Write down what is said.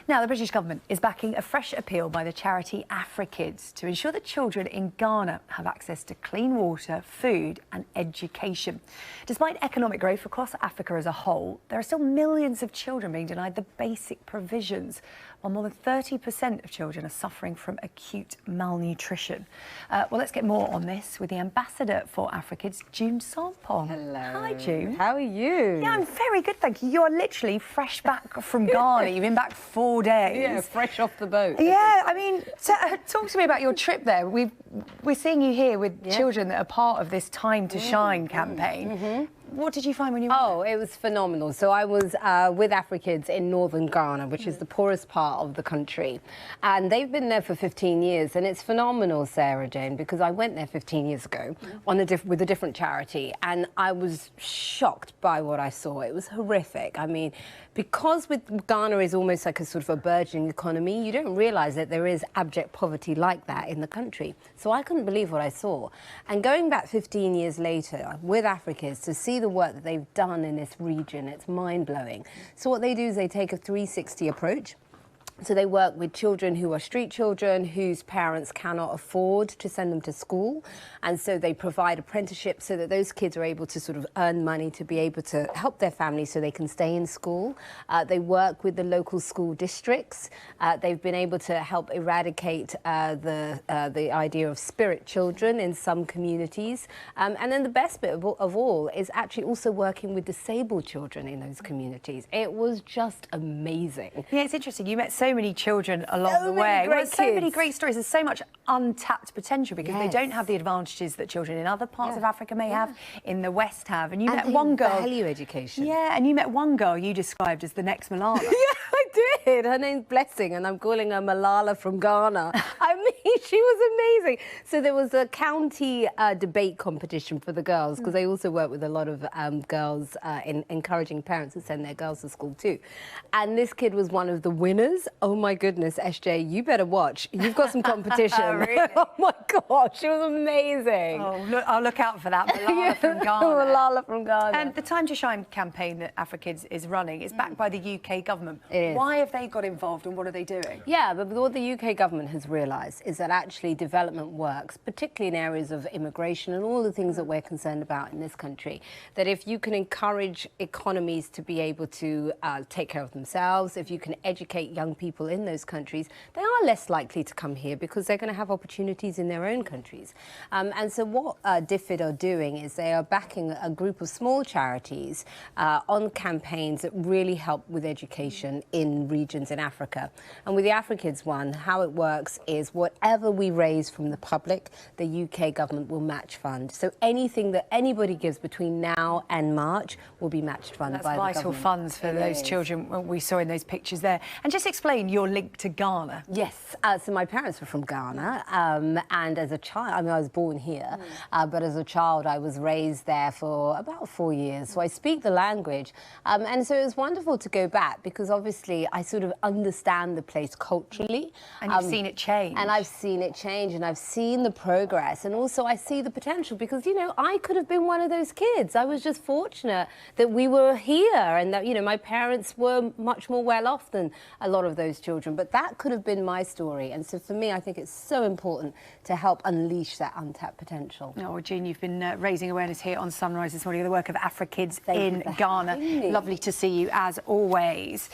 Now, the British government is backing a fresh appeal by the charity AfriKids to ensure that children in Ghana have access to clean water, food and education. Despite economic growth across Africa as a whole, there are still millions of children being denied the basic provisions, while more than 30% of children are suffering from acute malnutrition. Well, let's get more on this with the ambassador for AfriKids, June Sarpong. Hello. Hi, June. How are you? Yeah, I'm very good, thank you. You're literally fresh back from Ghana. You've been back 4 days. Yeah, fresh off the boat. Yeah, I mean, talk to me about your trip there. We're seeing you here with children that are part of this Time to Shine campaign. What did you find when you were there? It was phenomenal. So I was with AfriKids in northern Ghana, which is the poorest part of the country. And they've been there for 15 years. And it's phenomenal, Sarah Jane, because I went there 15 years ago with a different charity. And I was shocked by what I saw. It was horrific. I mean, because with Ghana is almost like a sort of a burgeoning economy, you don't realise that there is abject poverty like that in the country. So I couldn't believe what I saw. And going back 15 years later with AfriKids to see the work that they've done in this region, it's mind-blowing. So what they do is they take a 360 approach. So they work with children who are street children whose parents cannot afford to send them to school. And so they provide apprenticeships so that those kids are able to sort of earn money to be able to help their families so they can stay in school. They work with the local school districts. They've been able to help eradicate the idea of spirit children in some communities. And then the best bit of all is actually also working with disabled children in those communities. It was just amazing. Yeah, it's interesting. You met so many children along the way. So many great stories. There's so much untapped potential because they don't have the advantages that children in other parts of Africa may have, in the West have. And you met one girl. Value education. Yeah, and you met one girl you described as the next Malala. Yeah, I did. Her name's Blessing, and I'm calling her Malala from Ghana. I mean, she was amazing. So there was a county debate competition for the girls because they also work with a lot of girls in encouraging parents to send their girls to school too. And this kid was one of the winners. Oh my goodness, SJ, you better watch. You've got some competition. Oh, really? Oh my gosh, she was amazing. Oh, look, I'll look out for that. Malala from Ghana. Malala from Ghana. And the Time to Shine campaign that AfriKids is running is backed by the UK government. It is. Why have they got involved and what are they doing? Yeah, but what the UK government has realised is that actually development works, particularly in areas of immigration and all the things that we're concerned about in this country, that if you can encourage economies to be able to take care of themselves, if you can educate young people in those countries, they are less likely to come here because they're going to have opportunities in their own countries. And so what DFID are doing is they are backing a group of small charities on campaigns that really help with education in regions in Africa. And with the AfriKids one, how it works is whatever we raise from the public, the UK government will match fund. So anything that anybody gives between now and March will be matched fund by the government. That's vital funds for those children we saw in those pictures there. And just explain your link to Ghana. Yes, so my parents were from Ghana, and as a child, I mean, I was born here, but as a child, I was raised there for about 4 years. So I speak the language, and so it was wonderful to go back because obviously I sort of understand the place culturally. And you've seen it change. And I've seen it change, and I've seen the progress, and also I see the potential because, you know, I could have been one of those kids. I was just fortunate that we were here and that, you know, my parents were much more well off than a lot of those children, but that could have been my story. And so for me, I think it's so important to help unleash that untapped potential. Oh, well, June, you've been raising awareness here on Sunrise this morning of the work of AfriKids in Ghana. Lovely to see you as always.